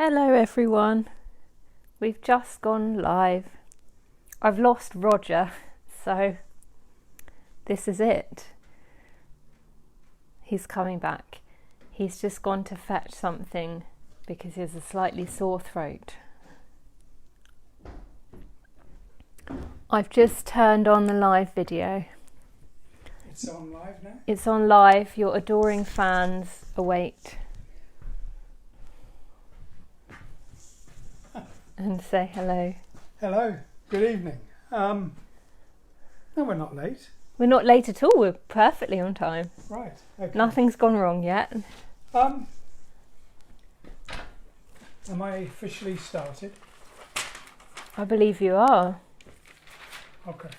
Hello everyone, we've just gone live. I've lost Roger, so this is it. He's coming back. He's just gone to fetch something because he has a slightly sore throat. I've just turned on the live video. It's on live now? It's on live. Your adoring fans await. And say hello. Hello, good evening. No, we're not late. We're not late at all, we're perfectly on time. Right, okay. Nothing's gone wrong yet. Am I officially started? I believe you are. Okay.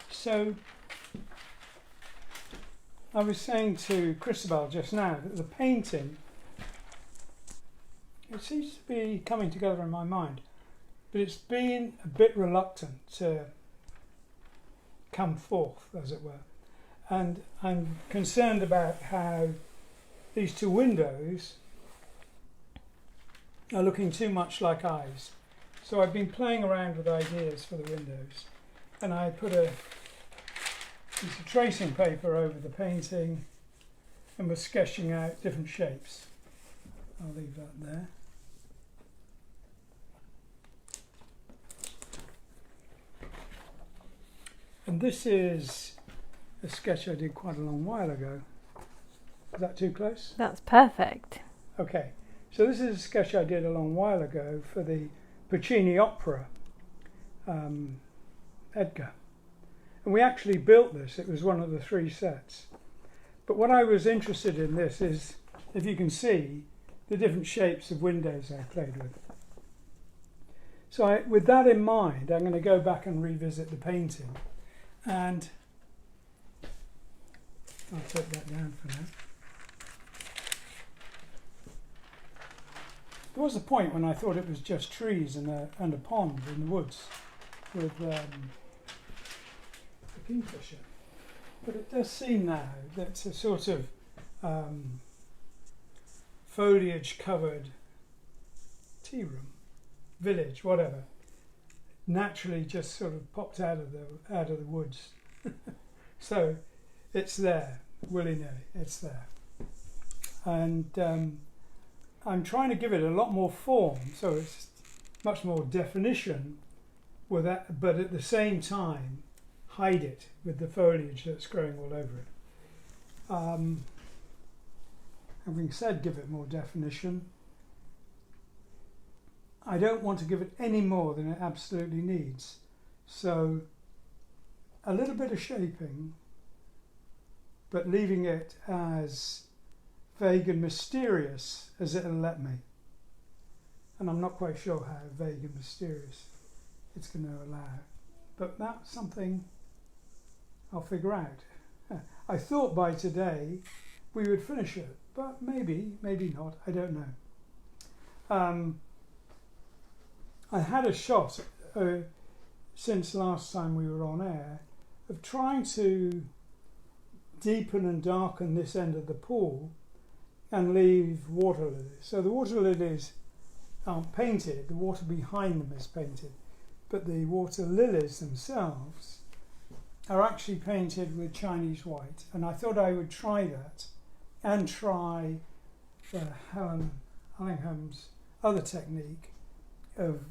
So, I was saying to Christabel just now that the painting, it seems to be coming together in my mind, but it's been a bit reluctant to come forth, as it were. And I'm concerned about how these two windows are looking too much like eyes. So I've been playing around with ideas for the windows, and I put a piece of tracing paper over the painting and was sketching out different shapes. I'll leave that there. And this is a sketch I did quite a long while ago. Is that too close? That's perfect. Okay, so this is a sketch I did a long while ago for the Puccini opera, Edgar. And we actually built this, it was one of the 3 sets. But what I was interested in this is, if you can see, the different shapes of windows I played with. So with that in mind, I'm going to go back and revisit the painting. And I'll take that down for now. There was a point when I thought it was just trees and a pond in the woods with the kingfisher. But it does seem now that it's a sort of foliage covered tea room, village, whatever, naturally just sort of popped out of the woods. So it's there, willy-nilly, it's there. And I'm trying to give it a lot more form, so it's much more definition with that, but at the same time hide it with the foliage that's growing all over it. Having said give it more definition, I don't want to give it any more than it absolutely needs. So a little bit of shaping, but leaving it as vague and mysterious as it'll let me. And I'm not quite sure how vague and mysterious it's going to allow. But that's something I'll figure out. I thought by today we would finish it, but maybe not, I don't know. I had a shot since last time we were on air of trying to deepen and darken this end of the pool and leave water lilies. So the water lilies aren't painted, the water behind them is painted, but the water lilies themselves are actually painted with Chinese white, and I thought I would try that and try Helen Allingham's other technique of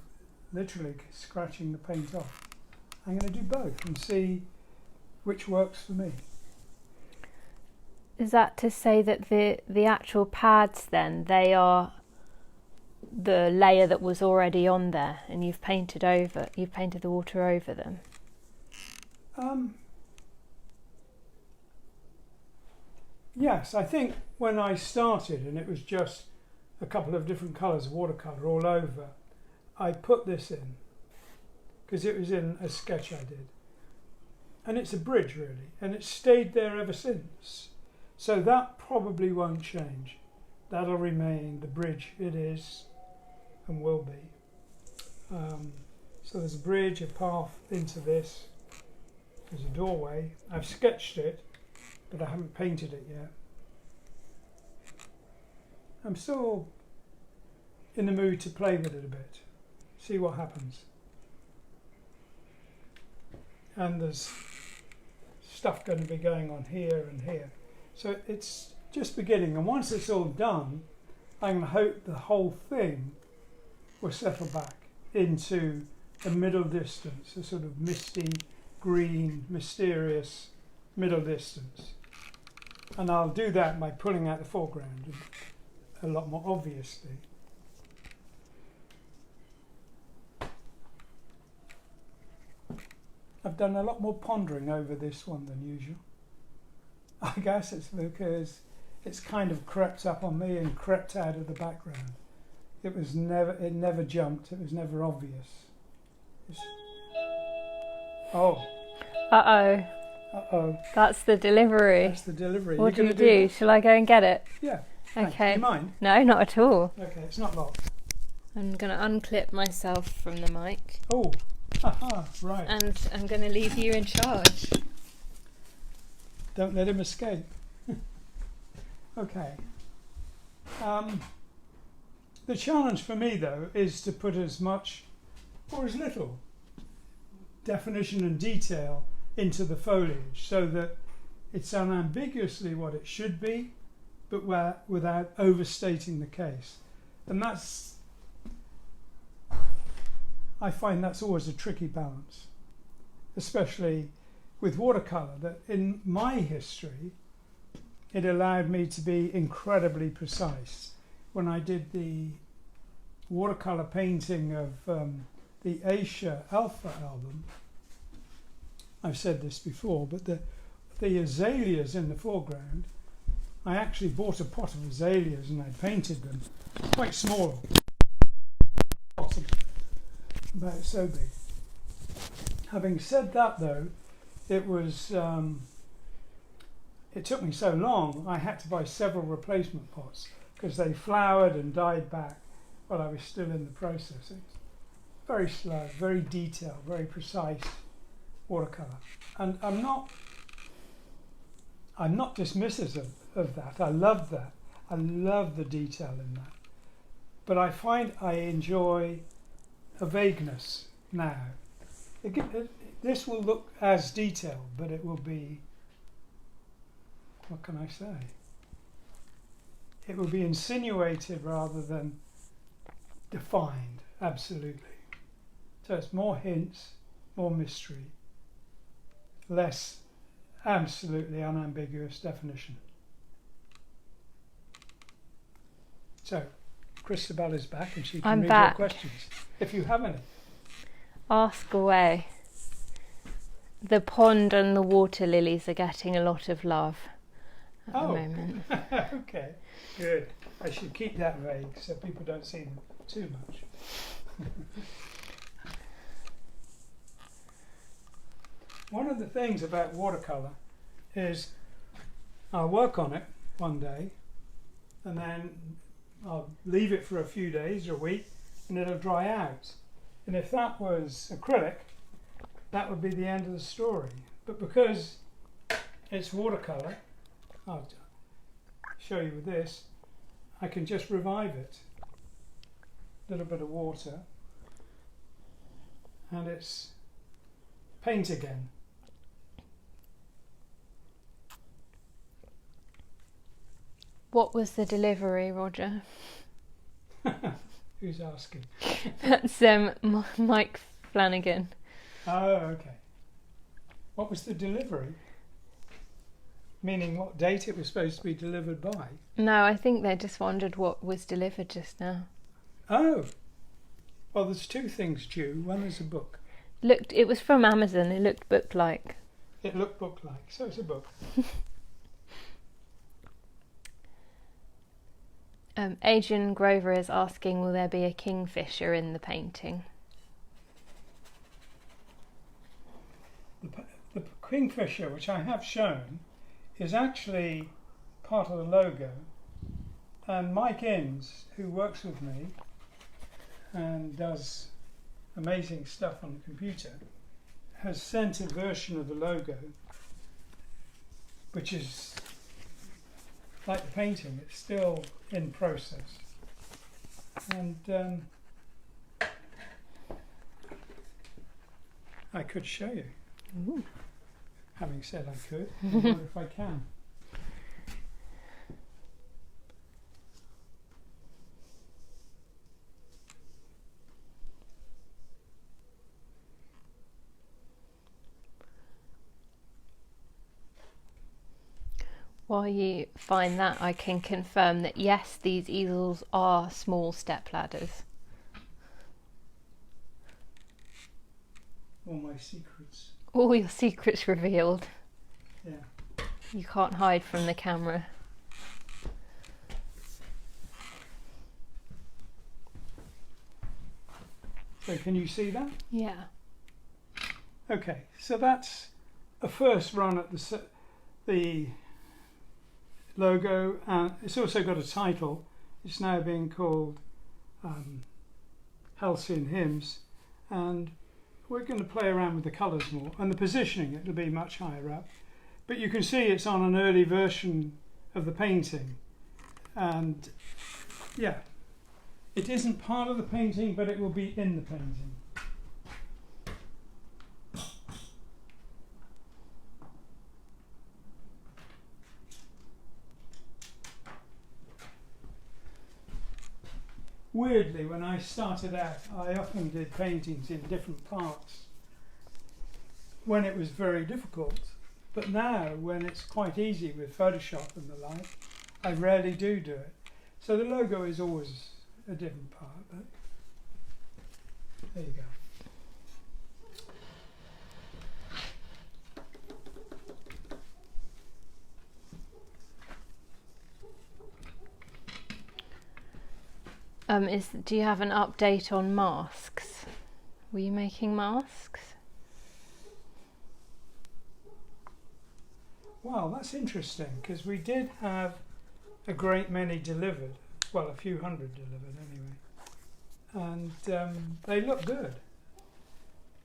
literally scratching the paint off. I'm going to do both and see which works for me. Is that to say that the actual pads then, they are the layer that was already on there and you've painted the water over them? Yes, I think when I started and it was just a couple of different colours of watercolour all over, I put this in because it was in a sketch I did. And it's a bridge really, and it's stayed there ever since. So that probably won't change. That'll remain the bridge it is and will be. So there's a bridge, a path into this. There's a doorway. I've sketched it, but I haven't painted it yet. I'm still in the mood to play with it a bit, see what happens. And there's stuff going to be going on here and here. So it's just beginning, and once it's all done, I'm going to hope the whole thing will settle back into a middle distance, a sort of misty, green, mysterious middle distance. And I'll do that by pulling out the foreground a lot more obviously. I've done a lot more pondering over this one than usual. I guess it's because it's kind of crept up on me and crept out of the background. It never jumped, it was never obvious. Oh. Uh-oh. That's the delivery. That's the delivery. What do you do? Shall I go and get it? Yeah. Okay. Do you mind? No, not at all. Okay, it's not locked. I'm going to unclip myself from the mic. Oh. Aha, right. And I'm going to leave you in charge. Don't let him escape. Okay. The challenge for me, though, is to put as much or as little definition and detail into the foliage so that it's unambiguously what it should be, but without overstating the case. And I find that's always a tricky balance, especially with watercolour, that in my history it allowed me to be incredibly precise. When I did the watercolour painting of the Asia Alpha album, I've said this before, but the azaleas in the foreground, I actually bought a pot of azaleas and I painted them quite small, about so big. Having said that, though, it was it took me so long, I had to buy several replacement pots because they flowered and died back while I was still in the processing. Very slow, very detailed, very precise watercolour. And I'm not dismissive of that. I love that. I love the detail in that. But I find I enjoy a vagueness now. This will look as detailed, but it will be, what can I say? It will be insinuated rather than defined, absolutely. So it's more hints, more mystery, less absolutely unambiguous definition. So, Christabel is back and she can read your questions, if you have any. Ask away. The pond and the water lilies are getting a lot of love at the moment. Okay, good. I should keep that vague so people don't see them too much. One of the things about watercolour is I'll work on it one day and then I'll leave it for a few days or a week and it'll dry out. And if that was acrylic, that would be the end of the story. But because it's watercolour, I'll show you with this, I can just revive it. A little bit of water and it's paint again. What was the delivery, Roger? Who's asking? That's Mike Flanagan. Oh, okay. What was the delivery? Meaning what date it was supposed to be delivered by? No, I think they just wondered what was delivered just now. Oh. Well, there's two things due. One is a book. It was from Amazon. It looked book-like. It looked book-like, so it's a book. Adrian Grover is asking, will there be a kingfisher in the painting? The kingfisher, which I have shown, is actually part of the logo. And Mike Innes, who works with me and does amazing stuff on the computer, has sent a version of the logo, which is like the painting, it's still in process. And I could show you. Ooh. Having said I could, I wonder if I can. While you find that, I can confirm that yes, these easels are small step ladders. All my secrets. All your secrets revealed. Yeah. You can't hide from the camera. So can you see that? Yeah. Okay, so that's a first run at the logo, and it's also got a title. It's now being called Halcyon Hymns, and we're going to play around with the colours more, and the positioning, it'll be much higher up. But you can see it's on an early version of the painting, and yeah, it isn't part of the painting, but it will be in the painting. Weirdly, when I started out, I often did paintings in different parts when it was very difficult. But now, when it's quite easy with Photoshop and the like, I rarely do it. So the logo is always a different part. But there you go. Do you have an update on masks? Were you making masks? Well, that's interesting, because we did have a great many delivered. Well, a few hundred delivered anyway. And they look good.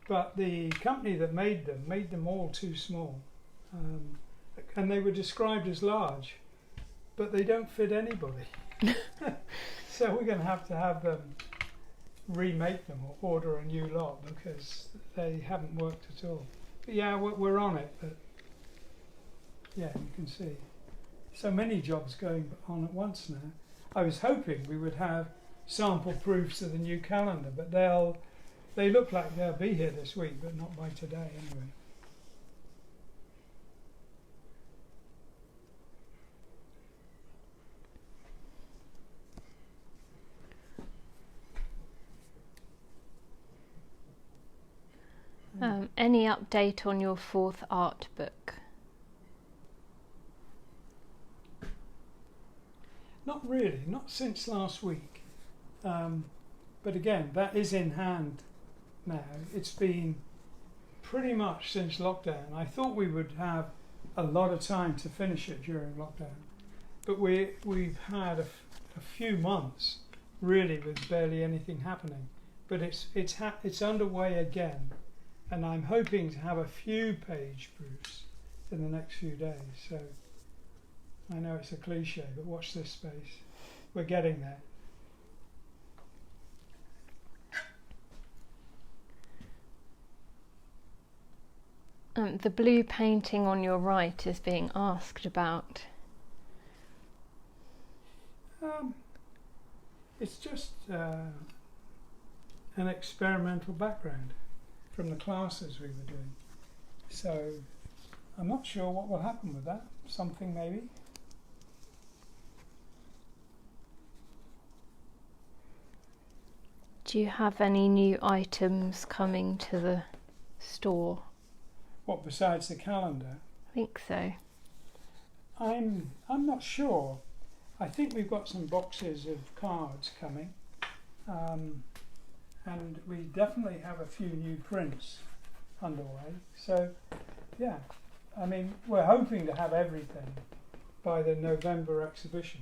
But the company that made them all too small. And they were described as large, but they don't fit anybody. So we're going to have them remake them or order a new lot, because they haven't worked at all. But yeah, we're on it. But yeah, you can see so many jobs going on at once now. I was hoping we would have sample proofs of the new calendar, but they look like they'll be here this week, but not by today anyway. Any update on your fourth art book? Not really, not since last week. But again, that is in hand now. It's been pretty much since lockdown. I thought we would have a lot of time to finish it during lockdown, but we've had a few months really with barely anything happening. But it's underway again, and I'm hoping to have a few page proofs in the next few days. So I know it's a cliche, but watch this space. We're getting there. The blue painting on your right is being asked about. It's just an experimental background from the classes we were doing. So I'm not sure what will happen with that. Something maybe. Do you have any new items coming to the store? What, besides the calendar? I think so. I'm not sure. I think we've got some boxes of cards coming, and we definitely have a few new prints underway. So yeah, I mean, we're hoping to have everything by the November exhibition,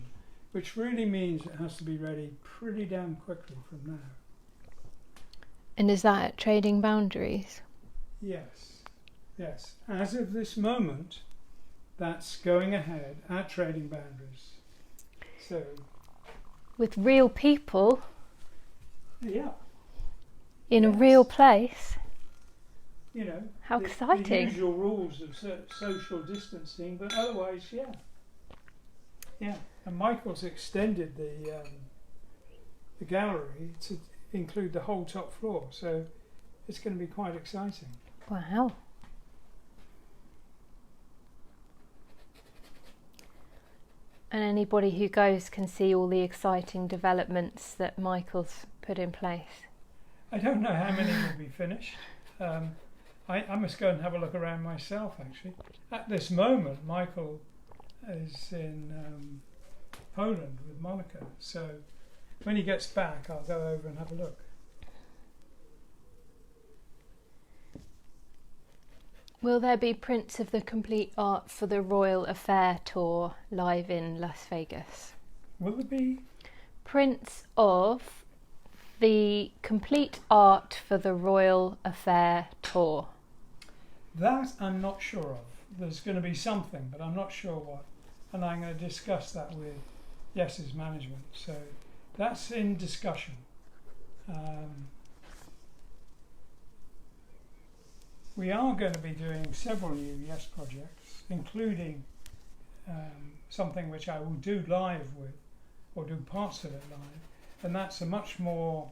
which really means it has to be ready pretty damn quickly from now. And is that at Trading Boundaries? Yes, yes. As of this moment, that's going ahead at Trading Boundaries. So, with real people? Yeah. in a Yes. real place. You know, How the exciting. usual rules of social distancing, but otherwise, yeah. Yeah. And Michael's extended the gallery to include the whole top floor, so it's going to be quite exciting. Wow. And anybody who goes can see all the exciting developments that Michael's put in place. I don't know how many will be finished. I must go and have a look around myself, actually. At this moment, Michael is in Poland with Monica, so when he gets back, I'll go over and have a look. Will there be prints of the complete art for the Royal Affair tour live in Las Vegas? Will there be? Prints of the complete art for the Royal Affair tour. That I'm not sure of. There's going to be something, but I'm not sure what. And I'm going to discuss that with Yes's management. So that's in discussion. We are going to be doing several new Yes projects, including something which I will do live with, or do parts of it live, and that's a much more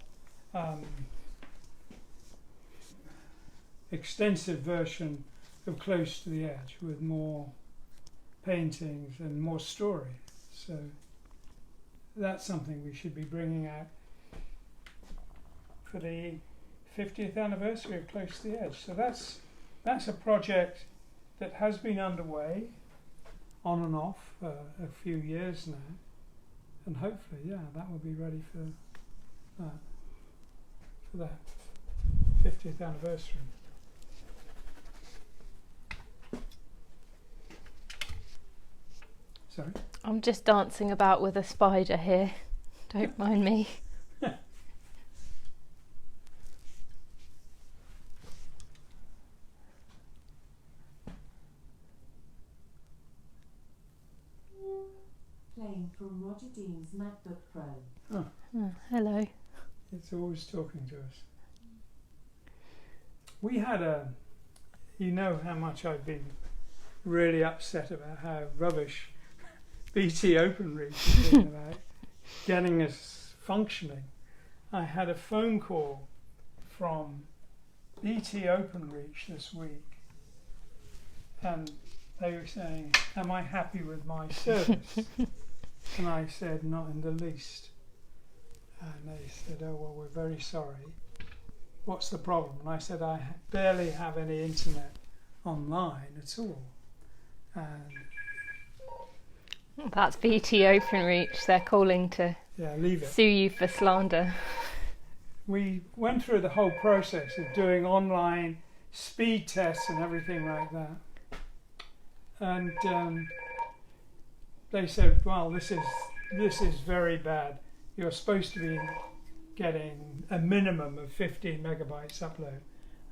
extensive version of Close to the Edge, with more paintings and more story. So that's something we should be bringing out for the 50th anniversary of Close to the Edge. So that's a project that has been underway on and off a few years now, and hopefully, yeah, that will be ready for that 50th anniversary. Sorry? I'm just dancing about with a spider here. Don't mind me. Playing from Roger Dean's MacBook Pro. Oh, hello. It's always talking to us. We had you know how much I've been really upset about how rubbish BT OpenReach has been about getting us functioning. I had a phone call from BT OpenReach this week, and they were saying, "Am I happy with my service?" And I said, "Not in the least." And they said, "Oh, well, we're very sorry. What's the problem?" And I said, "I barely have any internet online at all." And That's BT OpenReach. They're calling to leave it. sue you for slander. We went through the whole process of doing online speed tests and everything like that. And they said, "Well, this is very bad. You're supposed to be getting a minimum of 15 megabytes upload."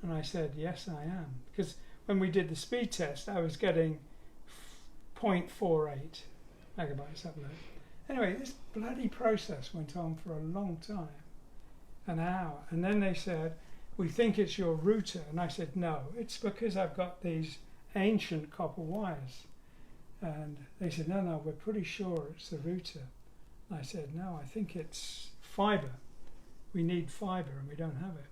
And I said, "Yes, I am." Because when we did the speed test, I was getting 0.48 megabytes upload. Anyway, this bloody process went on for a long time, an hour. And then they said, "We think it's your router." And I said, "No, it's because I've got these ancient copper wires." And they said, no, we're pretty sure it's the router. And I said, "No, I think it's fibre. We need fibre and we don't have it."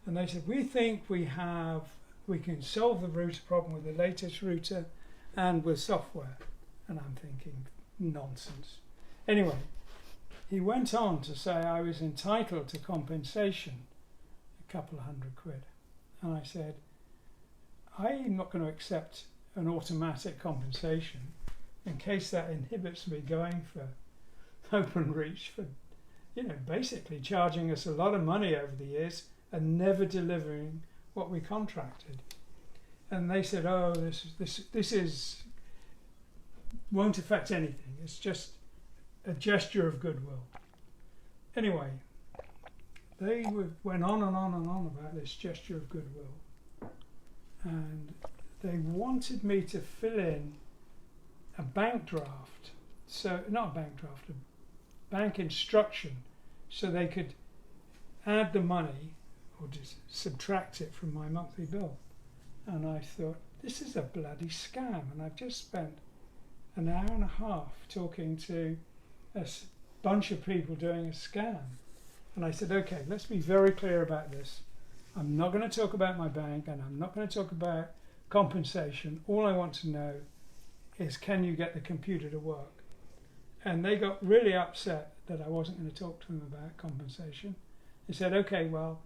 And they said, "We think we can solve the router problem with the latest router and with software." And I'm thinking, nonsense. Anyway, he went on to say I was entitled to compensation, a couple of £100. And I said, "I'm not going to accept an automatic compensation in case that inhibits me going for OpenReach for, basically charging us a lot of money over the years and never delivering what we contracted." And they said, "Oh, this is won't affect anything. It's just a gesture of goodwill." Anyway, they went on and on and on about this gesture of goodwill, and they wanted me to fill in a bank draft. So not a bank draft, a bank instruction, so they could add the money or just subtract it from my monthly bill. And I thought, this is a bloody scam. And I've just spent an hour and a half talking to a bunch of people doing a scam. And I said, okay, let's be very clear about this. I'm not going to talk about my bank, and I'm not going to talk about compensation. All I want to know is, can you get the computer to work? And they got really upset that I wasn't going to talk to them about compensation. They said, okay, well,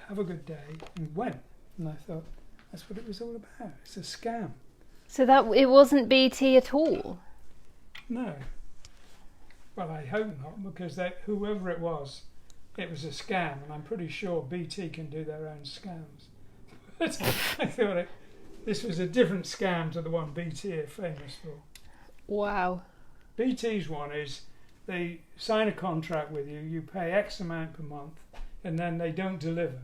have a good day, and went. And I thought, that's what it was all about. It's a scam. So that it wasn't BT at all? No. Well, I hope not, because whoever it was a scam, and I'm pretty sure BT can do their own scams. But I thought this was a different scam to the one BT are famous for. Wow. BT's one is they sign a contract with you, you pay X amount per month, and then they don't deliver.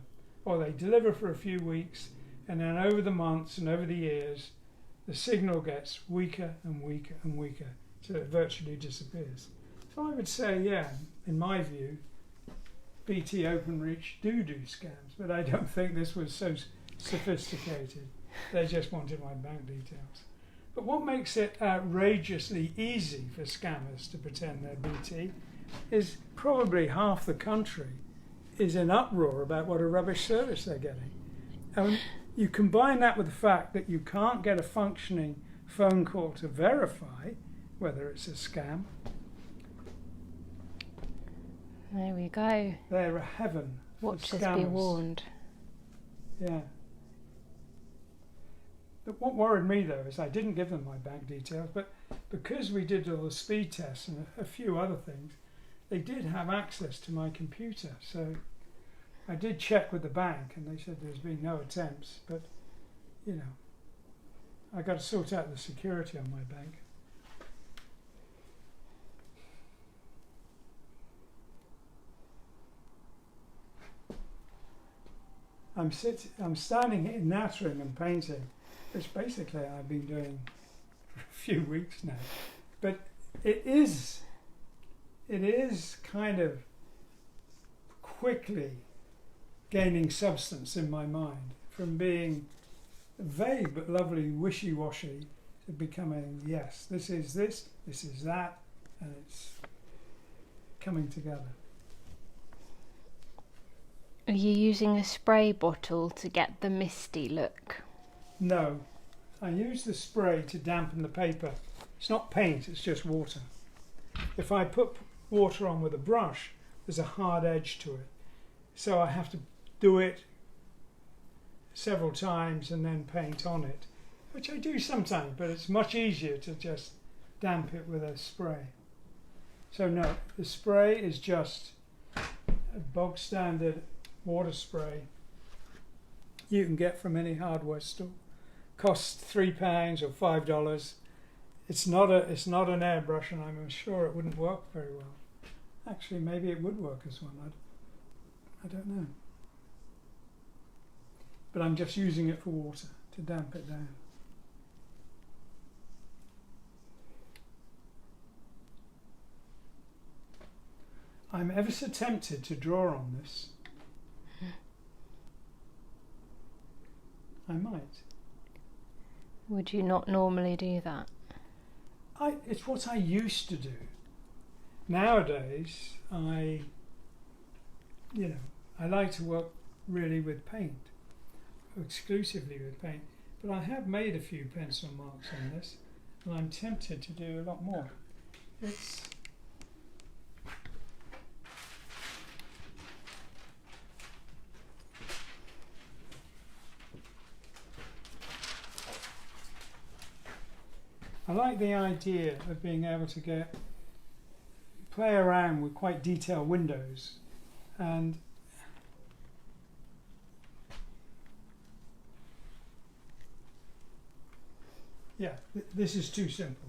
Or they deliver for a few weeks, and then over the months and over the years, the signal gets weaker and weaker and weaker, so it virtually disappears. So I would say, yeah, in my view, BT Openreach do scams, but I don't think this was so sophisticated. They just wanted my bank details. But what makes it outrageously easy for scammers to pretend they're BT is probably half the country is in uproar about what a rubbish service they're getting. And you combine that with the fact that you can't get a functioning phone call to verify whether it's a scam. There we go. They're a heaven for Watchers scammers. be warned. Yeah. But what worried me though is I didn't give them my bank details, but because we did all the speed tests and a few other things, they did have access to my computer. So I did check with the bank and they said there's been no attempts, but you know, I got to sort out the security on my bank. I'm standing here nattering and painting, which basically I've been doing for a few weeks now. But it is kind of quickly gaining substance in my mind, from being vague but lovely wishy-washy to becoming, yes, this is that, and it's coming together. Are you using a spray bottle to get the misty look? No, I use the spray to dampen the paper. It's not paint, it's just water. If I put water on with a brush, there's a hard edge to it. So I have to do it several times and then paint on it, which I do sometimes, but it's much easier to just damp it with a spray. So no, the spray is just a bog standard water spray you can get from any hardware store. Costs £3 or $5. It's not an airbrush, and I'm sure it wouldn't work very well. Actually, maybe it would work as one. I don't know. But I'm just using it for water to damp it down. I'm ever so tempted to draw on this. I might. Would you not normally do that? It's what I used to do. Nowadays, I like to work really with paint, exclusively with paint. But I have made a few pencil marks on this, and I'm tempted to do a lot more. I like the idea of being able to play around with quite detailed windows, and yeah, this is too simple.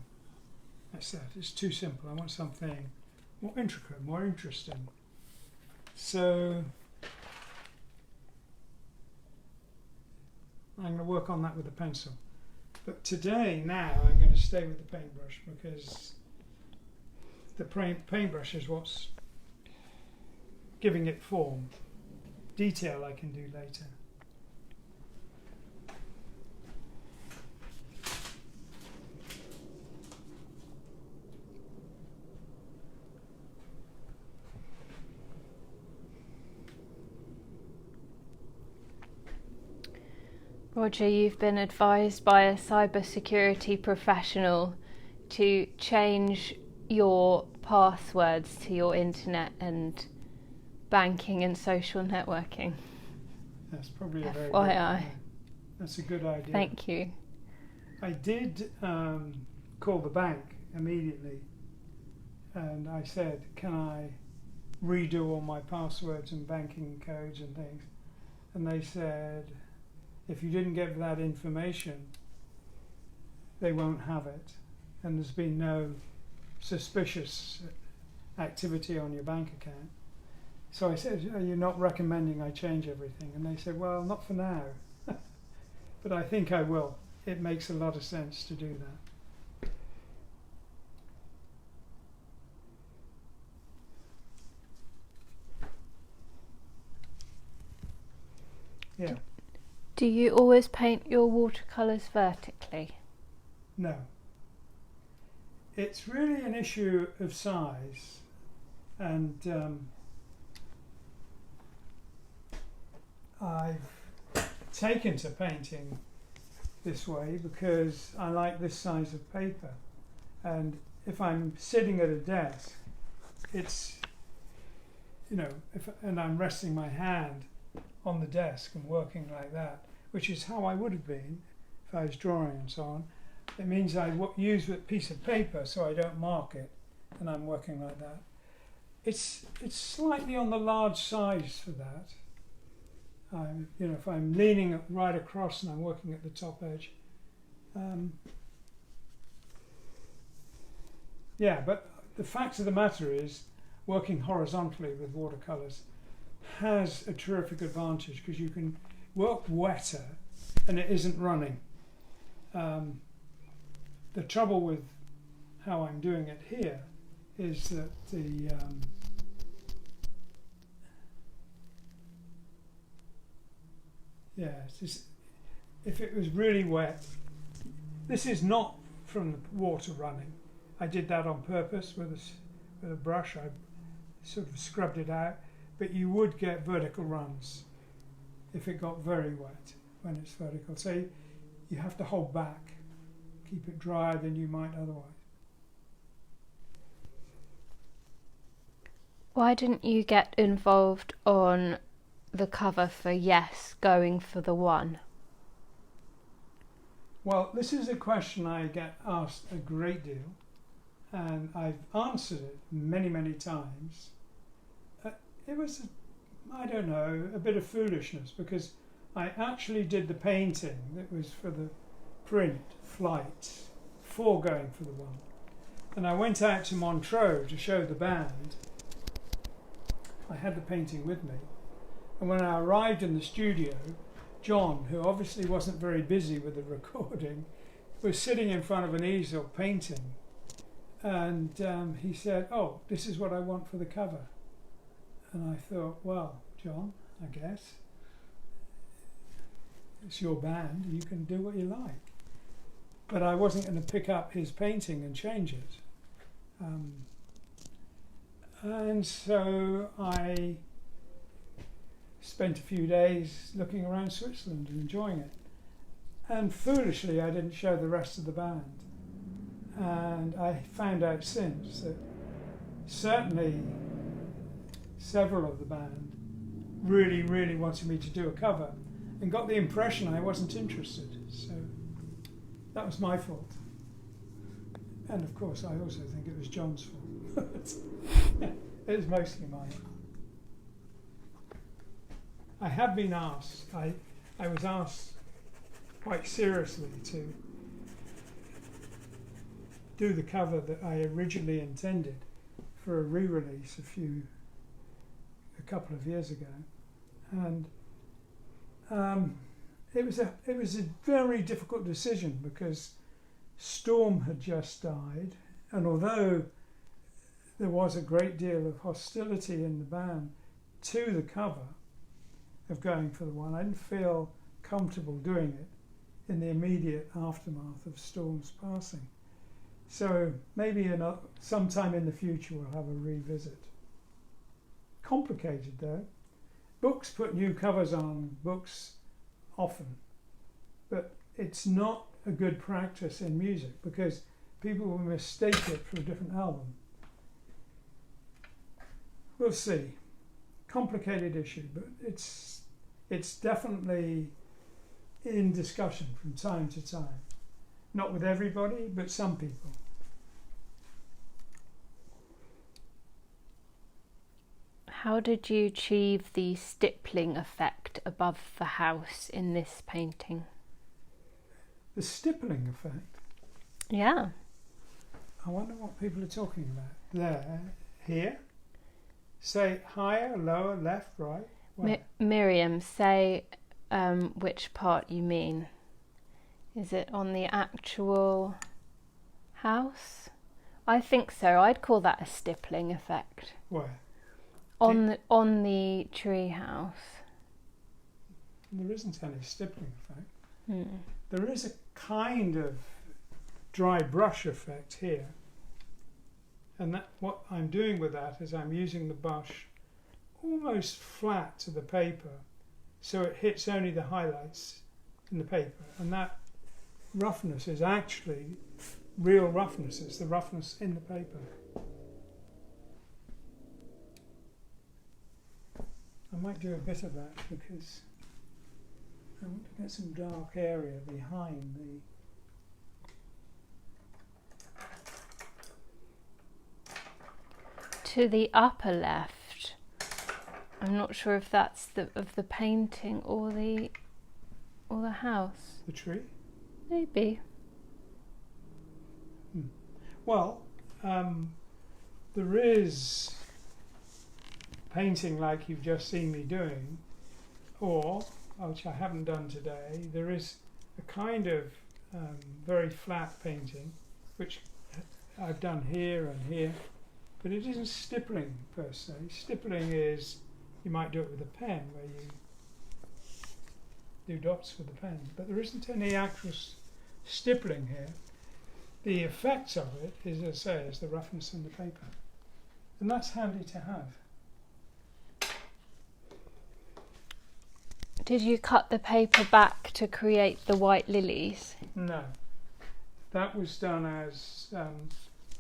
That's that. It's too simple. I want something more intricate, more interesting. So I'm going to work on that with the pencil. But today, now, I'm going to stay with the paintbrush, because the paintbrush is what's giving it form. detail I can do later. Roger, you've been advised by a cybersecurity professional to change your passwords to your internet and banking and social networking. That's probably a very FYI. good, that's a good idea. Thank you. I did call the bank immediately, and I said, can I redo all my passwords and banking codes and things? And they said, if you didn't get that information, they won't have it. And there's been no suspicious activity on your bank account. So I said, are you not recommending I change everything? And they said, well, not for now, but I think I will. It makes a lot of sense to do that. Yeah. Do you always paint your watercolours vertically? No. It's really an issue of size, and I've taken to painting this way because I like this size of paper, and if I'm sitting at a desk, it's, you know, and I'm resting my hand on the desk and working like that, which is how I would have been if I was drawing and so on. It means I use a piece of paper so I don't mark it, and I'm working like that. It's slightly on the large size for that. You know, if I'm leaning right across and I'm working at the top edge. Yeah, but the fact of the matter is, working horizontally with watercolours has a terrific advantage because you can work wetter and it isn't running. The trouble with how I'm doing it here is that it's just, if it was really wet, this is not from the water running. I did that on purpose with a brush. I sort of scrubbed it out, but you would get vertical runs if it got very wet when it's vertical. So you have to hold back, keep it drier than you might otherwise. Why didn't you get involved on the cover for Yes, going for the one? Well, this is a question I get asked a great deal, and I've answered it many, many times. It was, I don't know, a bit of foolishness, because I actually did the painting that was for the print flight before going for the one. And I went out to Montreux to show the band. I had the painting with me. And when I arrived in the studio, John, who obviously wasn't very busy with the recording, was sitting in front of an easel painting. And he said, oh, this is what I want for the cover. And I thought, well, John, I guess it's your band, you can do what you like. But I wasn't going to pick up his painting and change it. And so I spent a few days looking around Switzerland and enjoying it. And foolishly, I didn't show the rest of the band. And I found out since that certainly several of the band really, really wanted me to do a cover and got the impression I wasn't interested. So that was my fault. And of course, I also think it was John's fault. It was mostly mine. I have been asked, I was asked quite seriously to do the cover that I originally intended for a re-release a couple of years ago, and it was a very difficult decision because Storm had just died, and although there was a great deal of hostility in the band to the cover, of going for the one. I didn't feel comfortable doing it in the immediate aftermath of storms passing. So maybe sometime in the future we'll have a revisit. Complicated though. Books put new covers on books often, but it's not a good practice in music because people will mistake it for a different album. We'll see. Complicated issue, but it's definitely in discussion from time to time. Not with everybody, but some people. How did you achieve the stippling effect above the house in this painting? The stippling effect? Yeah. I wonder what people are talking about. There, here. Say higher, lower, left, right. Miriam, say which part you mean. Is it on the actual house? I think so. I'd call that a stippling effect. Where? On the tree house. There isn't any stippling effect. Hmm. There is a kind of dry brush effect here. And that, what I'm doing with that is I'm using the brush almost flat to the paper so it hits only the highlights in the paper. And that roughness is actually real roughness. It's the roughness in the paper. I might do a bit of that because I want to get some dark area behind the... To the upper left, I'm not sure if that's of the painting or the house. The tree? Maybe. Well, there is painting like you've just seen me doing, or, which I haven't done today, there is a kind of very flat painting, which I've done here and here, but it isn't stippling per se. Stippling is, you might do it with a pen, where you do dots with the pen, but there isn't any actual stippling here. The effect of it is, as I say, is the roughness in the paper. And that's handy to have. Did you cut the paper back to create the white lilies? No. That was done as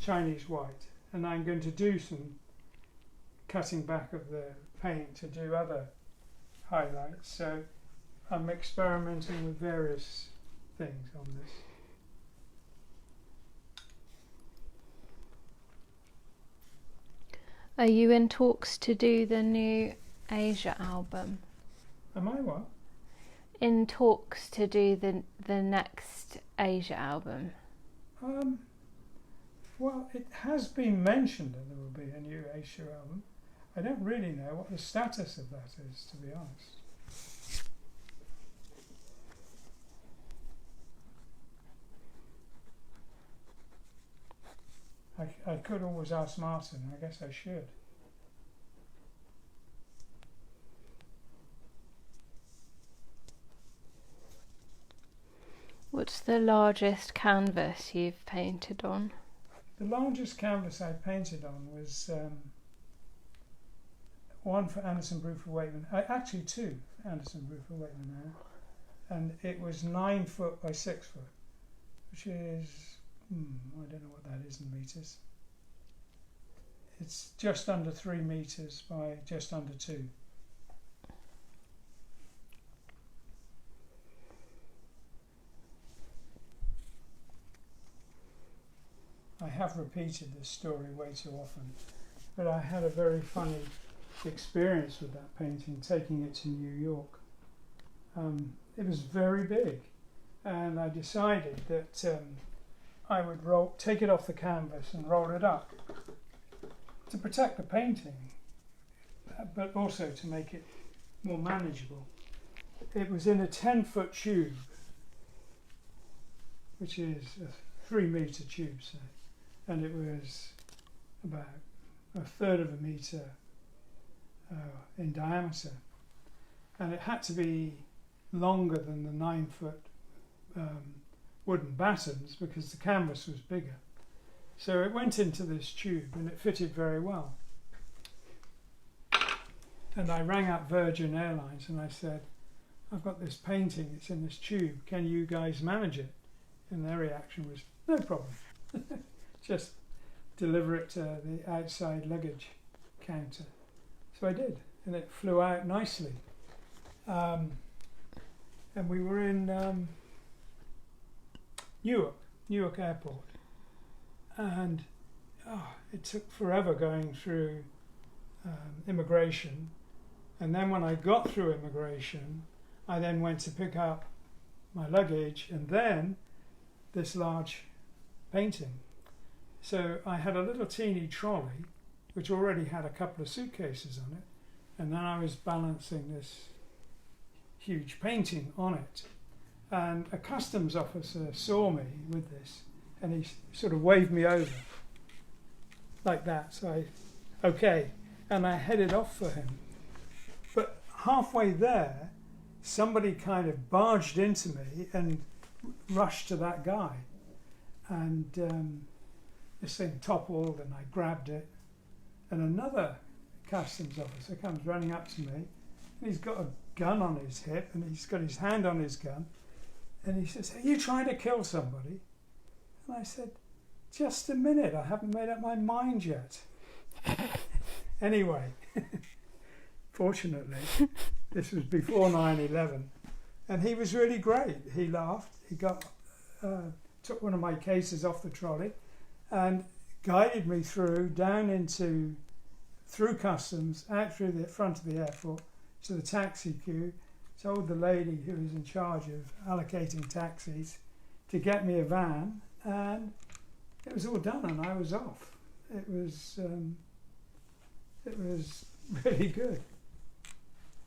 Chinese white. And I'm going to do some cutting back of the paint to do other highlights. So I'm experimenting with various things on this. Are you in talks to do the new Asia album? Am I what? In talks to do the next Asia album? Well, it has been mentioned that there will be a new Asia album. I don't really know what the status of that is, to be honest. I could always ask Martin. I guess I should. What's the largest canvas you've painted on? The largest canvas I painted on was one for Anderson Bruford Waitman. Actually, two for Anderson Bruford Waitman now. And it was 9 foot by 6 foot, which is, I don't know what that is in meters. It's just under 3 meters by just under 2. I have repeated this story way too often, but I had a very funny experience with that painting, taking it to New York. It was very big, and I decided that I would take it off the canvas and roll it up to protect the painting, but also to make it more manageable. It was in a 10-foot tube, which is a 3-meter tube, say, and it was about 1/3 of a meter in diameter. and it had to be longer than the 9-foot wooden battens because the canvas was bigger. So it went into this tube and it fitted very well. And I rang up Virgin Airlines and I said, I've got this painting, it's in this tube, can you guys manage it? And their reaction was, no problem. Just deliver it to the outside luggage counter. So I did, and it flew out nicely. And we were in Newark Airport. And it took forever going through immigration. And then when I got through immigration, I then went to pick up my luggage and then this large painting. So I had a little teeny trolley which already had a couple of suitcases on it, and then I was balancing this huge painting on it. And a customs officer saw me with this and he sort of waved me over like that. So and I headed off for him. But halfway there, somebody kind of barged into me and rushed to that guy. And this thing toppled and I grabbed it. And another customs officer comes running up to me and he's got a gun on his hip and he's got his hand on his gun. And he says, are you trying to kill somebody? And I said, just a minute, I haven't made up my mind yet. Anyway, fortunately, this was before 9/11, and he was really great. He laughed, he took one of my cases off the trolley and guided me through customs, out through the front of the airport to the taxi queue, told the lady who was in charge of allocating taxis to get me a van, and it was all done and I was off. It was really good.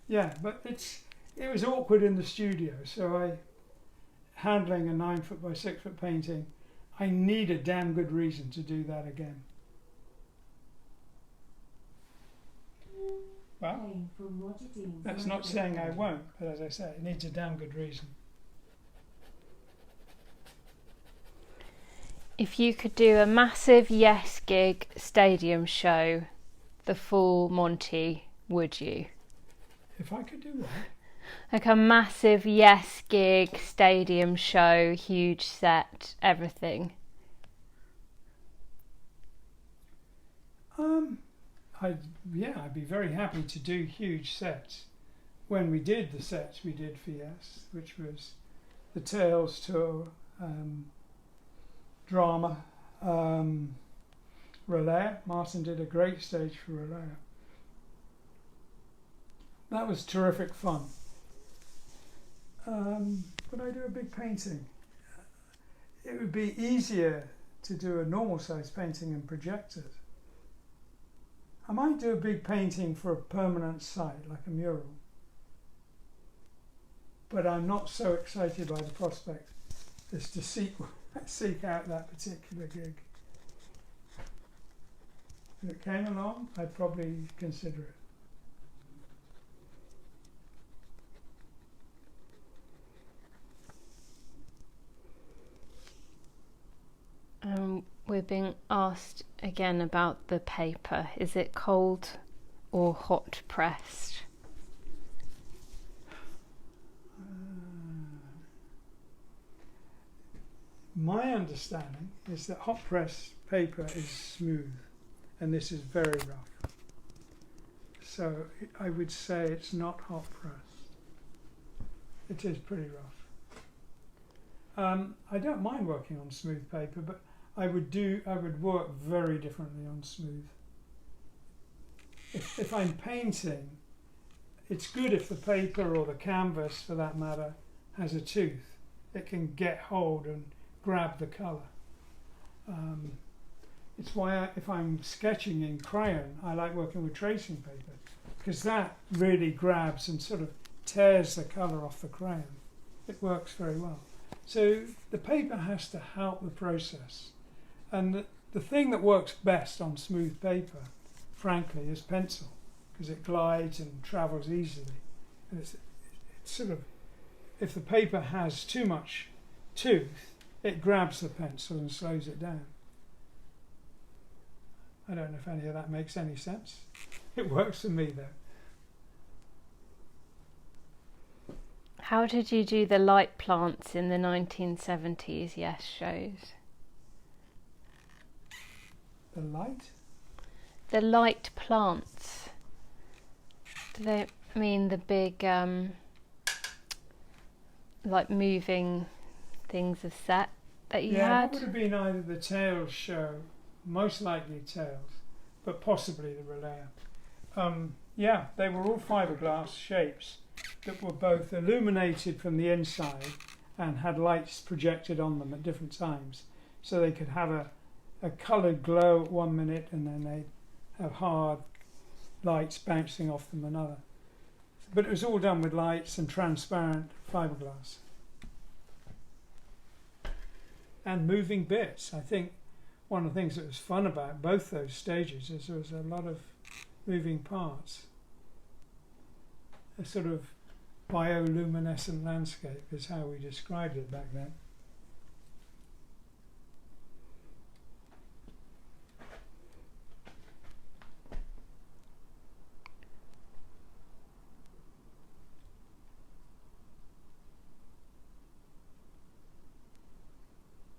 Yeah, but it was awkward in the studio, so handling a 9-foot by 6-foot painting, I need a damn good reason to do that again. Well, that's not saying I won't, but as I say, it needs a damn good reason. If you could do a massive Yes gig stadium show, the full Monty, would you? If I could do what? Like a massive Yes gig stadium show, huge set, everything. I'd be very happy to do huge sets. When we did the sets we did for Yes, which was the Tales Tour, drama, Relay. Martin did a great stage for Relay. That was terrific fun. Would I do a big painting? It would be easier to do a normal size painting and project it. I might do a big painting for a permanent site, like a mural. But I'm not so excited by the prospect as to seek out that particular gig. If it came along, I'd probably consider it. We're being asked again about the paper. Is it cold or hot pressed? My understanding is that hot press paper is smooth and this is very rough. So I would say it's not hot pressed. It is pretty rough. I don't mind working on smooth paper, but I would work very differently on smooth. If I'm painting, it's good if the paper or the canvas, for that matter, has a tooth. It can get hold and grab the colour. It's why if I'm sketching in crayon, I like working with tracing paper, because that really grabs and sort of tears the colour off the crayon. It works very well. So the paper has to help the process. And the thing that works best on smooth paper, frankly, is pencil, because it glides and travels easily. And it's sort of, if the paper has too much tooth, it grabs the pencil and slows it down. I don't know if any of that makes any sense. It works for me though. How did you do the light plants in the 1970s Yes shows? The light? The light plants. Do they mean the big, like moving things of set that you Yeah, had? that would have been either the Tails show, most likely Tails, but possibly the Relayer. Yeah, they were all fiberglass shapes that were both illuminated from the inside and had lights projected on them at different times. So they could have a coloured glow at 1 minute and then they'd have hard lights bouncing off them another. But it was all done with lights and transparent fiberglass. And moving bits. I think one of the things that was fun about both those stages is there was a lot of moving parts. A sort of bioluminescent landscape is how we described it back then.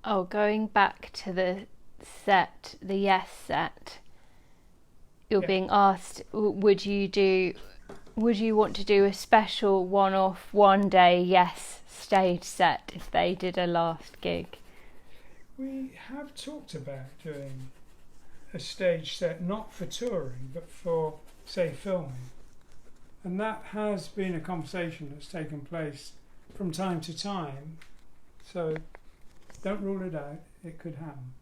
Oh, going back to the set, the Yes set, you're Yeah. being asked, would you want to do a special one-off, one-day Yes stage set if they did a last gig? We have talked about doing a stage set, not for touring, but for, say, filming. And that has been a conversation that's taken place from time to time. So don't rule it out, it could happen.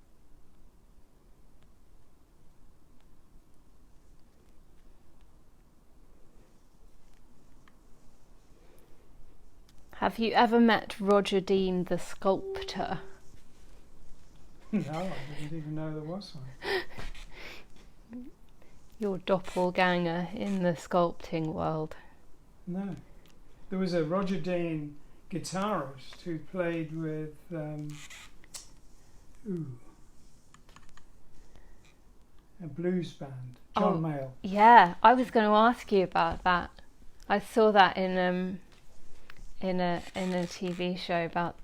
Have you ever met Roger Dean, the sculptor? No, I didn't even know there was one. Your doppelganger in the sculpting world. No. There was a Roger Dean guitarist who played with a blues band, John Mayall. Yeah, I was going to ask you about that. I saw that in a TV show about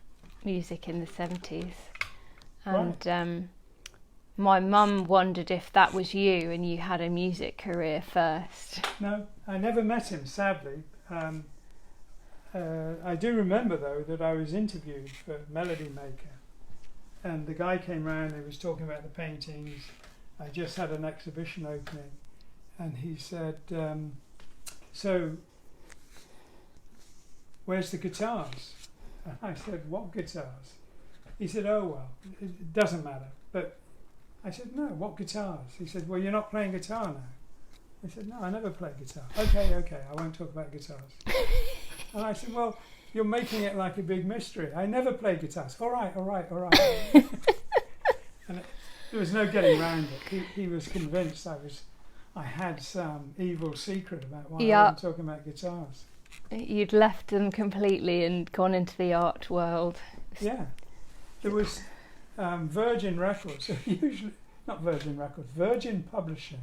music in the 70s, and my mum wondered if that was you and you had a music career first. No, I never met him, sadly. I do remember though that I was interviewed for Melody Maker, and the guy came round. He was talking about the paintings. I just had an exhibition opening, and he said, "So, where's the guitars?" And I said, "What guitars?" He said, "Oh well, it doesn't matter." But I said, "No, what guitars?" He said, "Well, you're not playing guitar now." I said, "No, I never play guitar." Okay, I won't talk about guitars. And I said, "Well, you're making it like a big mystery. I never play guitars." All right. And there was no getting around it. He was convinced I had some evil secret about why I wasn't talking about guitars. You'd left them completely and gone into the art world. Yeah. There was Virgin Records, usually not Virgin Records, Virgin Publishing.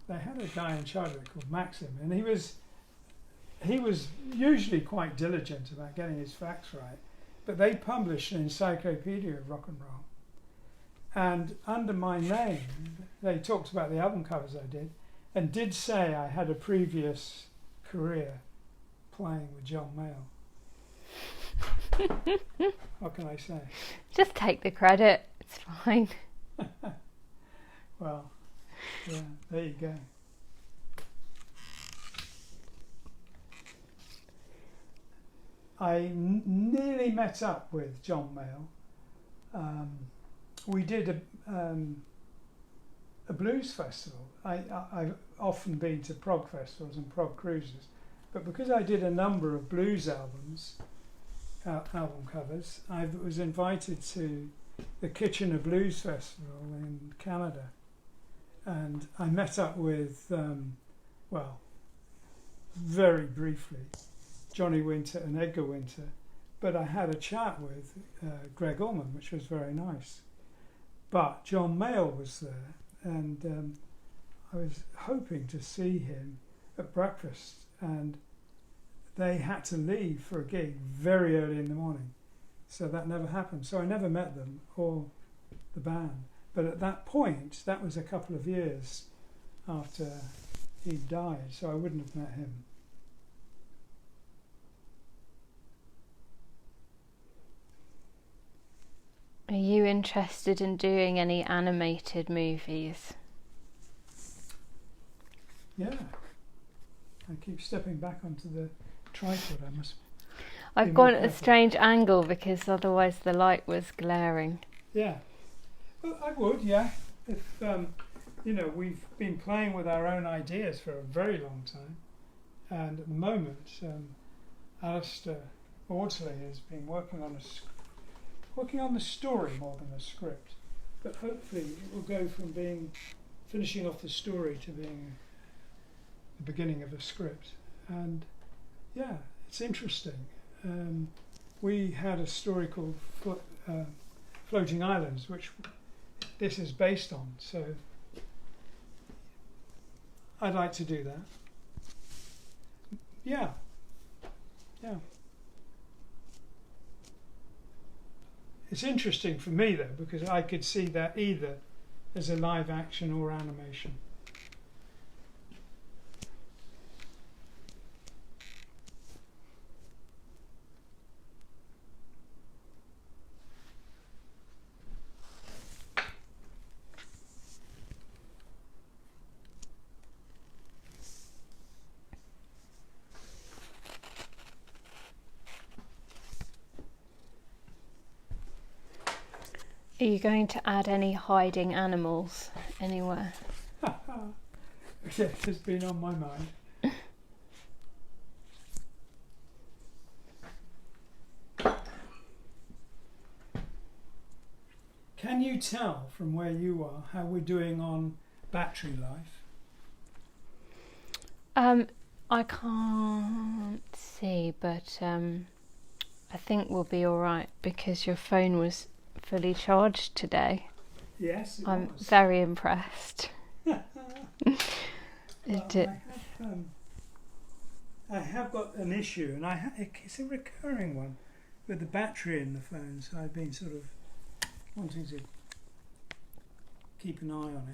They had a guy in charge of it called Maxim, and he was usually quite diligent about getting his facts right, but they published an encyclopedia of rock and roll. And under my name, they talked about the album covers I did, and did say I had a previous career playing with John Mayall. What can I say? Just take the credit, it's fine. Well, yeah, there you go. I nearly met up with John Mayall. We did a blues festival. I've often been to prog festivals and prog cruises, but because I did a number of blues album covers, I was invited to the Kitchener Blues Festival in Canada, and I met up with very briefly Johnny Winter and Edgar Winter, but I had a chat with Greg Allman, which was very nice. But John Mayall was there, and I was hoping to see him at breakfast, and they had to leave for a gig very early in the morning, so that never happened. So I never met them or the band. But at that point, that was a couple of years after he died, so I wouldn't have met him. Are you interested in doing any animated movies? Yeah. I keep stepping back onto the tripod. I've got a strange angle because otherwise the light was glaring. Yeah. Well, I would, yeah. If, we've been playing with our own ideas for a very long time. And at the moment, Alistair Audsley has been working on the story more than a script. But hopefully it will go from finishing off the story to being the beginning of a script. And yeah, it's interesting. We had a story called Floating Islands, which this is based on, so I'd like to do that. Yeah. It's interesting for me though, because I could see that either as a live action or animation. Are you going to add any hiding animals anywhere? Yes, it's been on my mind. Can you tell from where you are how we're doing on battery life? I can't see, but I think we'll be all right because your phone was fully charged today. Yes, it I'm was. very impressed. I have got an issue, and it's a recurring one with the battery in the phone, so I've been sort of wanting to keep an eye on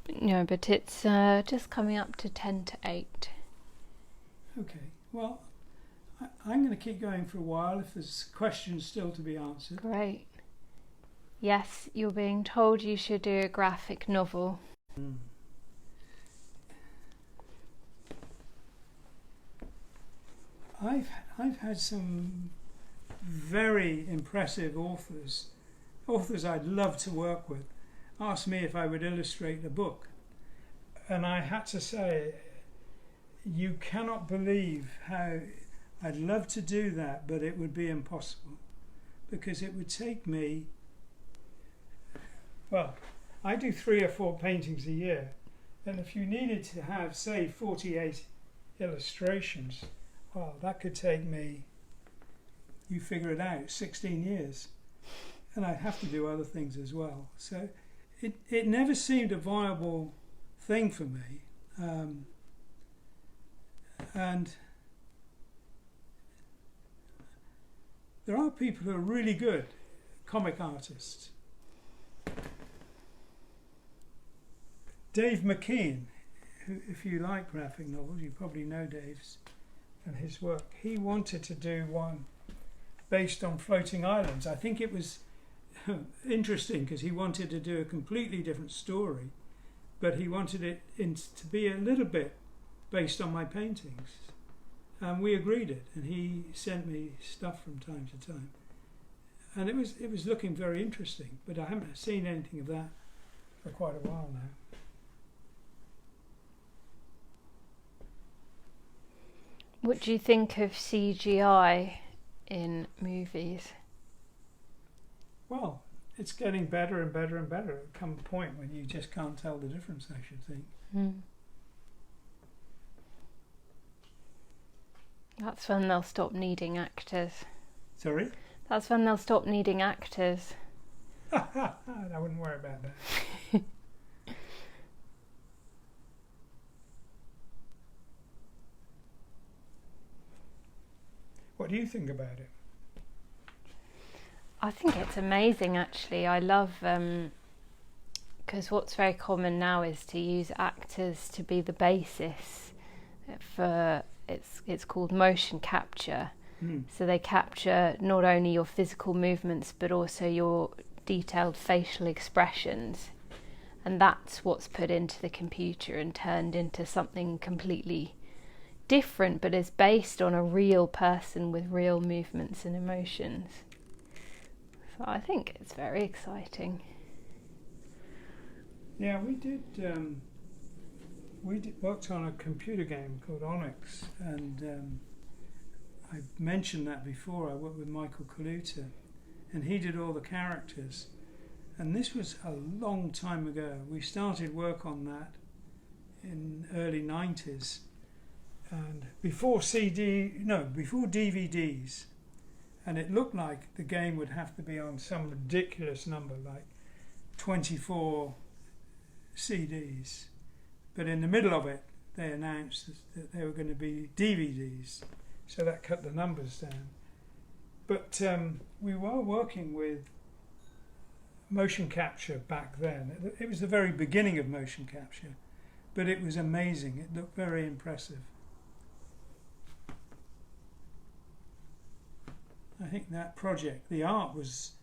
it. No, but it's just coming up to 10 to 8. Okay, well, I'm going to keep going for a while if there's questions still to be answered. Great. Yes, you're being told you should do a graphic novel. I've had some very impressive authors I'd love to work with, ask me if I would illustrate a book. And I had to say, you cannot believe how I'd love to do that, but it would be impossible. Because it would take me, well, I do 3 or 4 paintings a year. And if you needed to have, say, 48 illustrations, well, that could take me, you figure it out, 16 years. And I'd have to do other things as well. So it never seemed a viable thing for me. And there are people who are really good comic artists. Dave McKean, who, if you like graphic novels, you probably know Dave's and his work. He wanted to do one based on floating islands. I think it was interesting because he wanted to do a completely different story, but he wanted it to be a little bit based on my paintings. And we agreed it, and he sent me stuff from time to time. And it was looking very interesting, but I haven't seen anything of that for quite a while now. What do you think of CGI in movies? Well, it's getting better and better and better. There'll come a point when you just can't tell the difference, I should think. That's when they'll stop needing actors. Sorry? That's when they'll stop needing actors. I wouldn't worry about that. What do you think about it? I think it's amazing, actually. I love, because what's very common now is to use actors to be the basis for, it's called motion capture. So they capture not only your physical movements but also your detailed facial expressions, and that's what's put into the computer and turned into something completely different, but is based on a real person with real movements and emotions. So I think it's very exciting. Yeah, we did worked on a computer game called Onyx, and I mentioned that before. I worked with Michael Kaluta, and he did all the characters. And this was a long time ago. We started work on that in early 90s, and before DVDs. And it looked like the game would have to be on some ridiculous number, like 24 CDs. But in the middle of it, they announced that they were going to be DVDs. So that cut the numbers down. But we were working with motion capture back then. It was the very beginning of motion capture, but it was amazing. It looked very impressive. I think that project, the art was,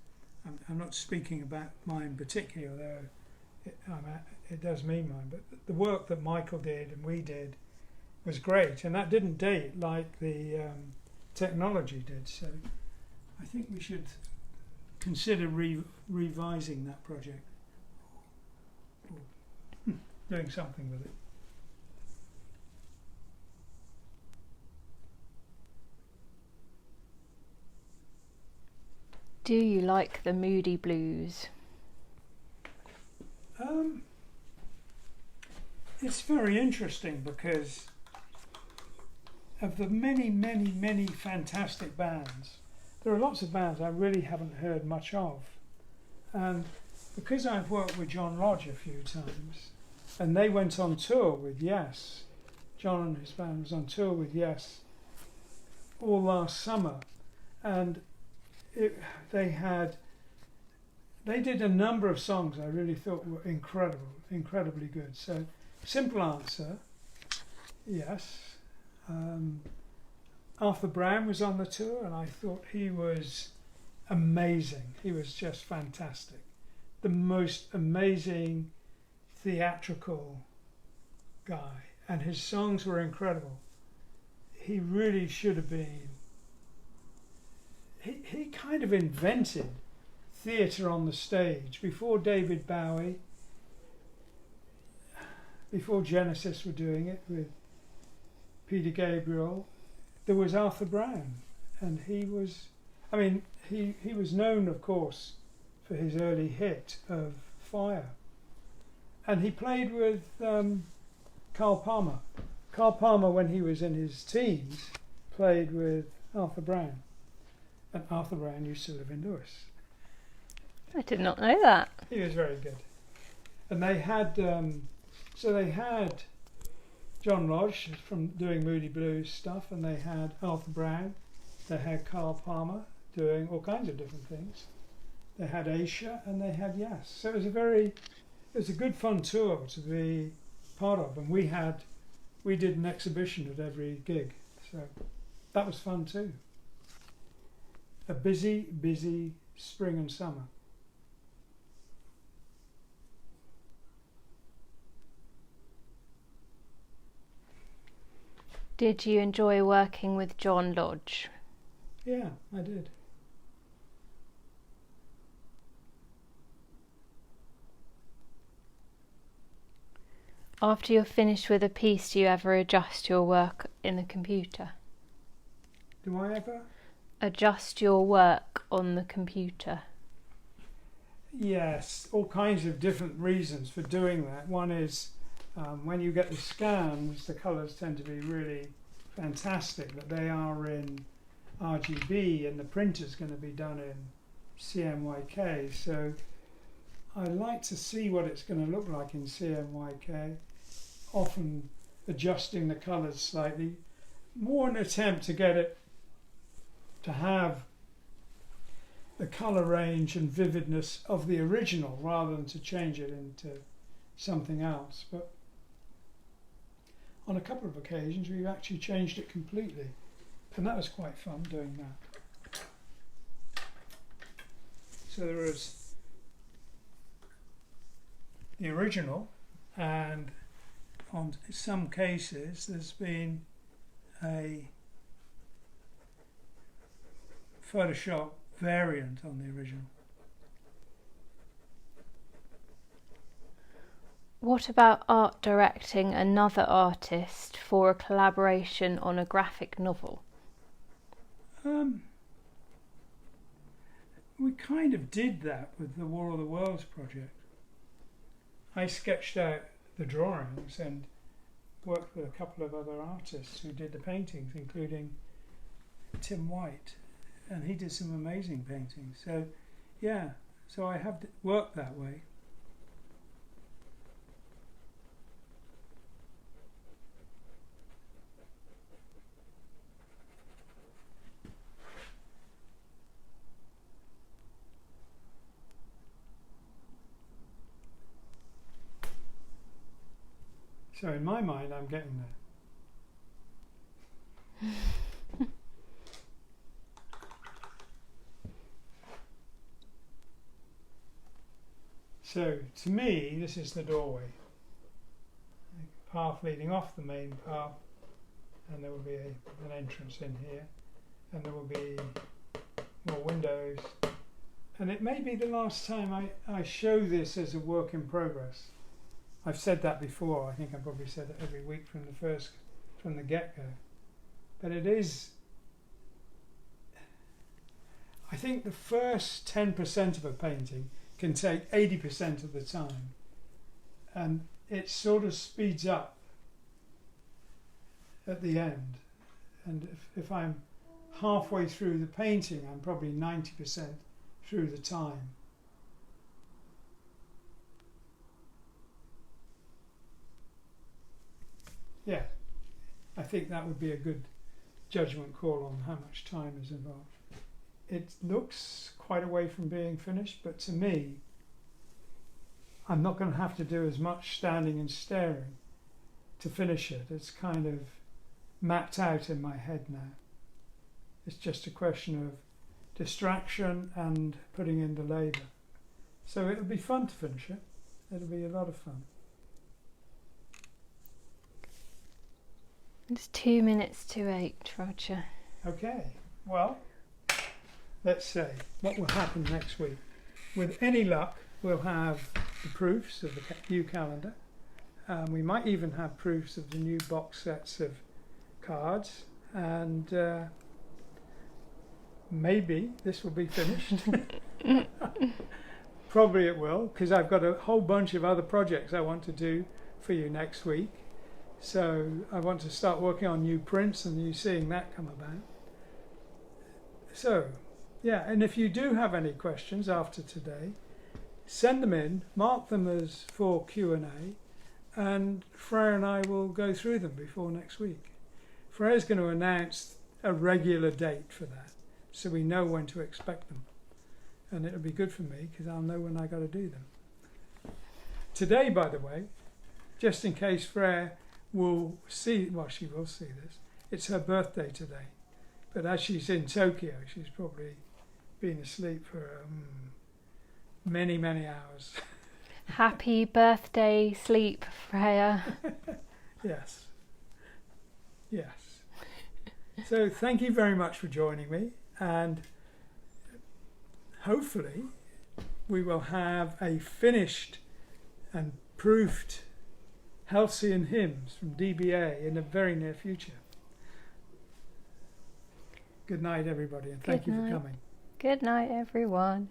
I'm not speaking about mine particularly, although it does mean mine, but the work that Michael did and we did was great, and that didn't date like the technology did. So I think we should consider revising that project, or doing something with it. Do you like the Moody Blues? It's very interesting because of the many fantastic bands. There are lots of bands I really haven't heard much of, and because I've worked with John Lodge a few times, and they went on tour with Yes, John and his band was on tour with Yes all last summer, and they did a number of songs I really thought were incredibly good. So simple answer, yes. Arthur Brown was on the tour, and I thought he was amazing. He was just fantastic. The most amazing theatrical guy, and his songs were incredible. He really should have been. He kind of invented theatre on the stage before David Bowie, before Genesis were doing it with Peter Gabriel. There was Arthur Brown, and he was known, of course, for his early hit of Fire, and he played with Carl Palmer. Carl Palmer, when he was in his teens, played with Arthur Brown, and Arthur Brown used to live in Lewis. I did not know that. He was very good. And they had John Lodge from doing Moody Blues stuff, and they had Arthur Brown, they had Carl Palmer doing all kinds of different things. They had Aisha, and they had Yes. So it was a good fun tour to be part of, and we did an exhibition at every gig, so that was fun too. A busy spring and summer. Did you enjoy working with John Lodge? Yeah, I did. After you're finished with a piece, do you ever adjust your work in the computer? Do I ever? Adjust your work on the computer. Yes, all kinds of different reasons for doing that. One is when you get the scans, the colours tend to be really fantastic, but they are in RGB and the printer's going to be done in CMYK. So I like to see what it's going to look like in CMYK, often adjusting the colours slightly, more an attempt to get it to have the colour range and vividness of the original rather than to change it into something else. But on a couple of occasions we've actually changed it completely, and that was quite fun doing that. So there was the original, and on some cases there's been a Photoshop variant on the original. What about art directing another artist for a collaboration on a graphic novel? We kind of did that with the War of the Worlds project. I sketched out the drawings and worked with a couple of other artists who did the paintings, including Tim White, and he did some amazing paintings. So yeah, so I have worked that way. So in my mind I'm getting there. So to me this is the doorway, a path leading off the main path, and there will be an entrance in here, and there will be more windows, and it may be the last time I show this as a work in progress. I've said that before. I think I probably said it every week from the get-go, but it is, I think the first 10% of a painting can take 80% of the time, and it sort of speeds up at the end. And if I'm halfway through the painting, I'm probably 90% through the time. Yeah, I think that would be a good judgment call on how much time is involved. It looks quite away from being finished, but to me, I'm not going to have to do as much standing and staring to finish it. It's kind of mapped out in my head now. It's just a question of distraction and putting in the labour. So it'll be fun to finish it. It'll be a lot of fun. It's 2 minutes to 8, Roger. Okay, well, let's say what will happen next week. With any luck, we'll have the proofs of the new calendar. We might even have proofs of the new box sets of cards, and maybe this will be finished. Probably it will, because I've got a whole bunch of other projects I want to do for you next week. So I want to start working on new prints and you seeing that come about. So yeah, and if you do have any questions after today, send them in, mark them as for Q&A, and Freya and I will go through them before next week. Freya's going to announce a regular date for that, so we know when to expect them. And it'll be good for me because I'll know when I got to do them. Today, by the way, just in case Freya will see, well, she will see this, it's her birthday today. But as she's in Tokyo, she's probably been asleep for many, many hours. Happy birthday, sleep, Freya. Yes. Yes. So thank you very much for joining me, and hopefully we will have a finished and proofed Halcyon hymns from DBA in the very near future. Good night, everybody, and thank you for coming. Good night, everyone.